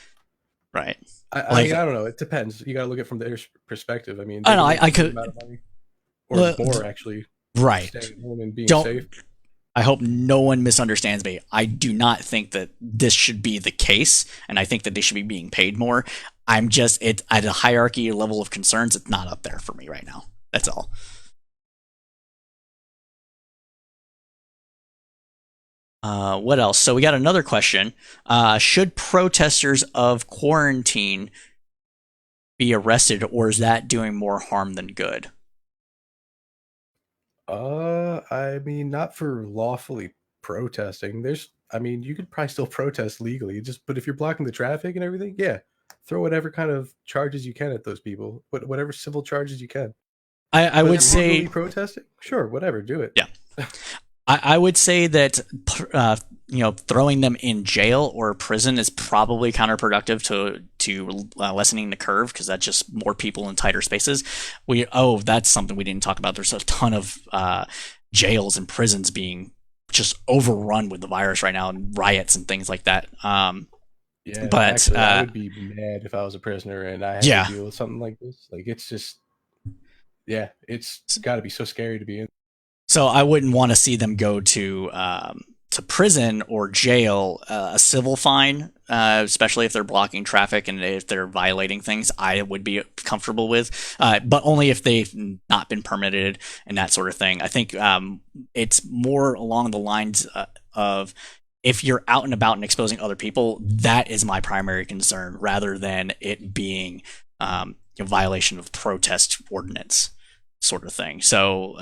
right. I don't know. It depends. You got to look at it from their perspective. I mean, I could, amount of money, or more actually. Right. Staying at home and being safe. I hope no one misunderstands me. I do not think that this should be the case, and I think that they should be being paid more. I'm just at a hierarchy level of concerns. It's not up there for me right now. That's all. What else? So we got another question. Should protesters of quarantine be arrested, or is that doing more harm than good? I mean, not for lawfully protesting. You could probably still protest legally, but if you're blocking the traffic and everything, throw whatever kind of charges you can at those people, whatever civil charges you can. I would say protesting, sure, whatever, do it. Yeah. I would say that throwing them in jail or prison is probably counterproductive to lessening the curve, because that's just more people in tighter spaces. That's something we didn't talk about. There's a ton of jails and prisons being just overrun with the virus right now, and riots and things like that. But actually, I would be mad if I was a prisoner and I had to deal with something like this. Like, it's just, it's got to be so scary to be in. So I wouldn't want to see them go to prison or jail. A civil fine, especially if they're blocking traffic and if they're violating things, I would be comfortable with, but only if they've not been permitted and that sort of thing. I think it's more along the lines of, if you're out and about and exposing other people, that is my primary concern, rather than it being a violation of protest ordinance sort of thing. So,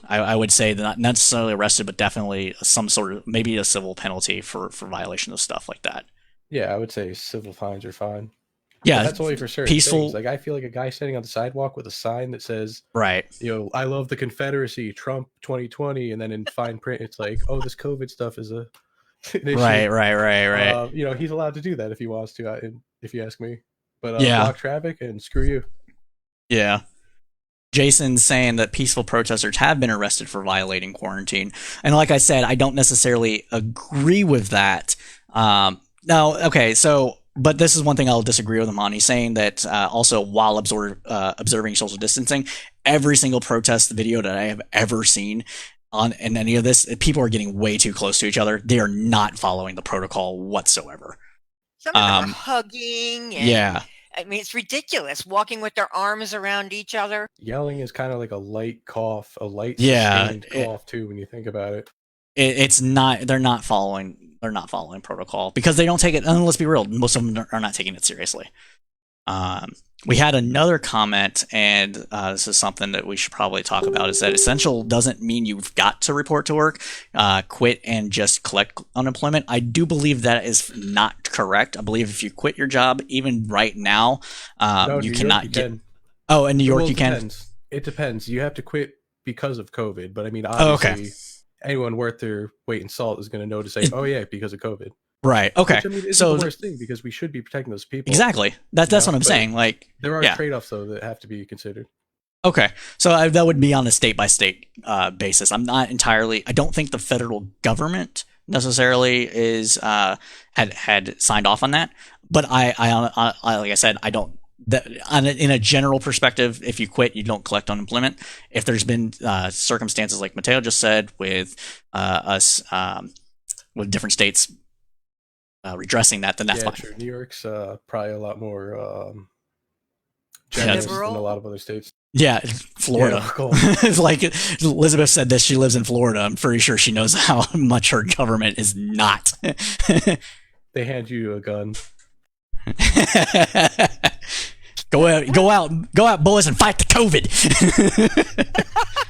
I would say that not necessarily arrested, but definitely some sort of, maybe a civil penalty for violation of stuff like that. Yeah, I would say civil fines are fine. Yeah, but that's only for certain things. Like, I feel like a guy standing on the sidewalk with a sign that says, right, I love the Confederacy, Trump 2020, and then in fine print it's like, oh, this COVID stuff is an issue. Right. He's allowed to do that if he wants to, if you ask me. But block traffic and screw you. Yeah. Jason's saying that peaceful protesters have been arrested for violating quarantine. And like I said, I don't necessarily agree with that. But this is one thing I'll disagree with him on. He's saying that also, while observing social distancing, every single protest video that I have ever seen in any of this, people are getting way too close to each other. They are not following the protocol whatsoever. Some of them are hugging. Yeah. I mean, it's ridiculous, walking with their arms around each other. Yelling is kind of like a light cough, a light sustained cough too, when you think about it. It's not, they're not following protocol, because they don't take it, and let's be real, most of them are not taking it seriously. We had another comment, and this is something that we should probably talk about, is that essential doesn't mean you've got to report to work, quit and just collect unemployment. I do believe that is not correct. I believe if you quit your job, even right now, you cannot get... Oh, in New York you can? It depends. You have to quit because of COVID, but I mean, obviously, anyone worth their weight in salt is going to know to say, because of COVID. Right. Okay. Which, I mean, it's the worst thing, because we should be protecting those people. Exactly. That's what I'm saying. Like, there are trade-offs though that have to be considered. Okay. So that would be on a state by state basis. I don't think the federal government necessarily is had signed off on that. But I like I said, I don't. In a general perspective, if you quit, you don't collect unemployment. If there's been circumstances like Mateo just said with us with different states redressing that, then that's fine. True. New York's probably a lot more generous than a lot of other states. Yeah, Florida. Yeah, cool. It's like Elizabeth said this. She lives in Florida. I'm pretty sure she knows how much her government is not. They hand you a gun. Go out, boys, and fight the COVID.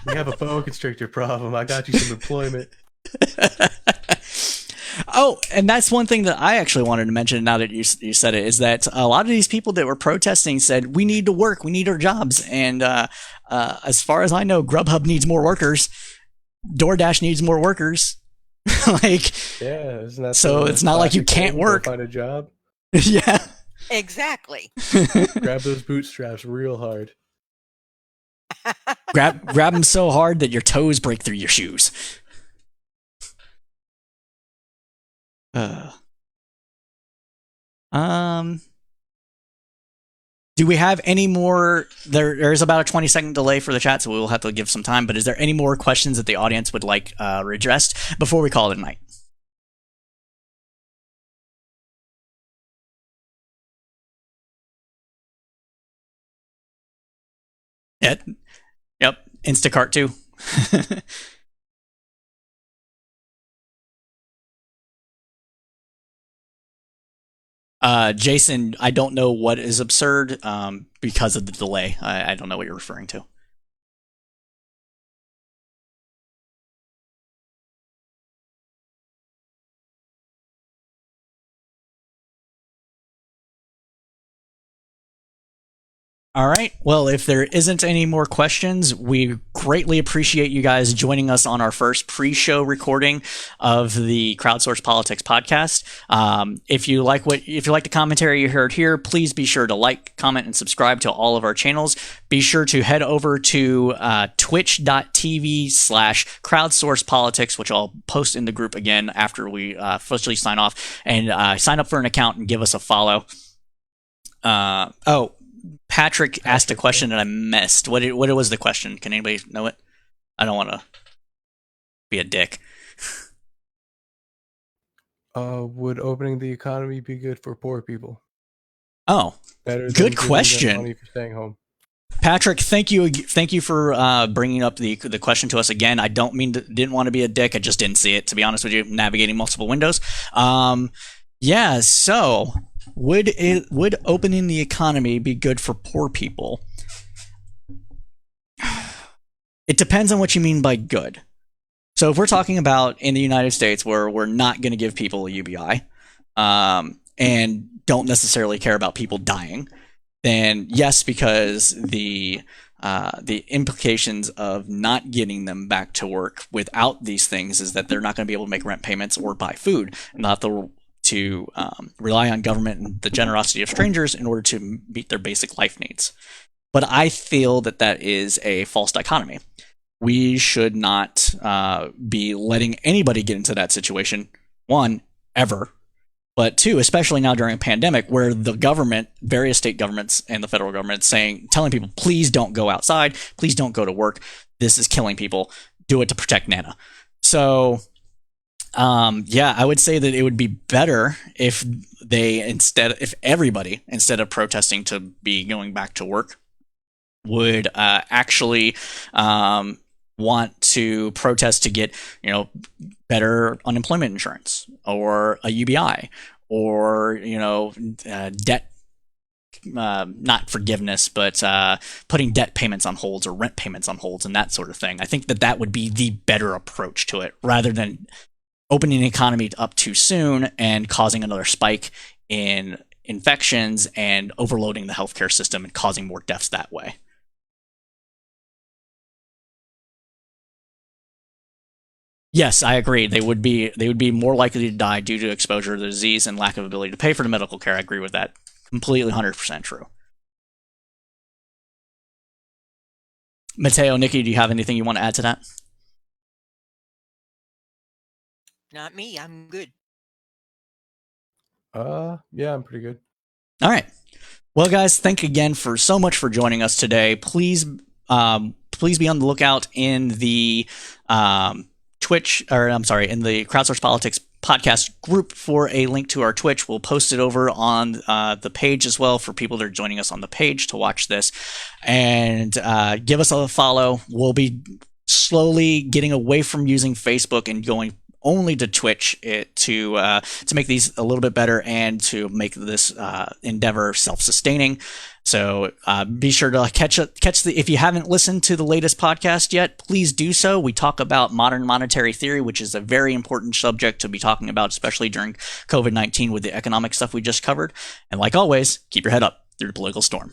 We have a boa constrictor problem. I got you some employment. Oh, and that's one thing that I actually wanted to mention now that you said it, is that a lot of these people that were protesting said, we need to work, we need our jobs. And as far as I know, Grubhub needs more workers. DoorDash needs more workers. Like, yeah, isn't that so it's not like you can't work. Find a job. Yeah. Exactly. Grab those bootstraps real hard. grab them so hard that your toes break through your shoes. Do we have any more? There is about a 20-second delay for the chat, so we will have to give some time. But is there any more questions that the audience would like addressed before we call it a night? Yep. Instacart too. Jason, I don't know what is absurd because of the delay. I don't know what you're referring to. All right. Well, if there isn't any more questions, we greatly appreciate you guys joining us on our first pre-show recording of the Crowdsourced Politics podcast. If you like the commentary you heard here, please be sure to like, comment, and subscribe to all of our channels. Be sure to head over to twitch.tv/crowdsourcepolitics, which I'll post in the group again after we officially sign off, and sign up for an account and give us a follow. Patrick asked a question that I missed. What was the question? Can anybody know it? I don't want to be a dick. Would opening the economy be good for poor people? Oh, better. Good question. Money for staying home. Patrick, thank you for bringing up the question to us again. I didn't want to be a dick. I just didn't see it, to be honest with you. Navigating multiple windows. Yeah. So. Would opening the economy be good for poor people? It depends on what you mean by good. So if we're talking about in the United States where we're not going to give people a UBI and don't necessarily care about people dying, then yes, because the implications of not getting them back to work without these things is that they're not going to be able to make rent payments or buy food, not to rely on government and the generosity of strangers in order to meet their basic life needs. But I feel that is a false dichotomy. We should not be letting anybody get into that situation, one, ever, but two, especially now during a pandemic where the government, various state governments and the federal government telling people, please don't go outside, please don't go to work, this is killing people, do it to protect Nana. So I would say that it would be better if everybody, instead of protesting to be going back to work, would actually want to protest to get, better unemployment insurance or a UBI or, debt, not forgiveness, but putting debt payments on holds or rent payments on holds and that sort of thing. I think that would be the better approach to it rather than opening the economy up too soon and causing another spike in infections and overloading the healthcare system and causing more deaths that way. Yes, I agree. They would be more likely to die due to exposure to the disease and lack of ability to pay for the medical care. I agree with that. Completely 100% true. Mateo, Nikki, do you have anything you want to add to that? Not me. I'm good. Yeah, I'm pretty good. All right. Well, guys, thank you again for so much for joining us today. Please be on the lookout in the Twitch, or I'm sorry, in the Crowdsource Politics podcast group for a link to our Twitch. We'll post it over on the page as well for people that are joining us on the page to watch this. And give us a follow. We'll be slowly getting away from using Facebook and going only to Twitch to make these a little bit better and to make this endeavor self-sustaining. So be sure to catch if you haven't listened to the latest podcast yet, please do so. We talk about modern monetary theory, which is a very important subject to be talking about, especially during COVID-19 with the economic stuff we just covered. And like always, keep your head up through the political storm.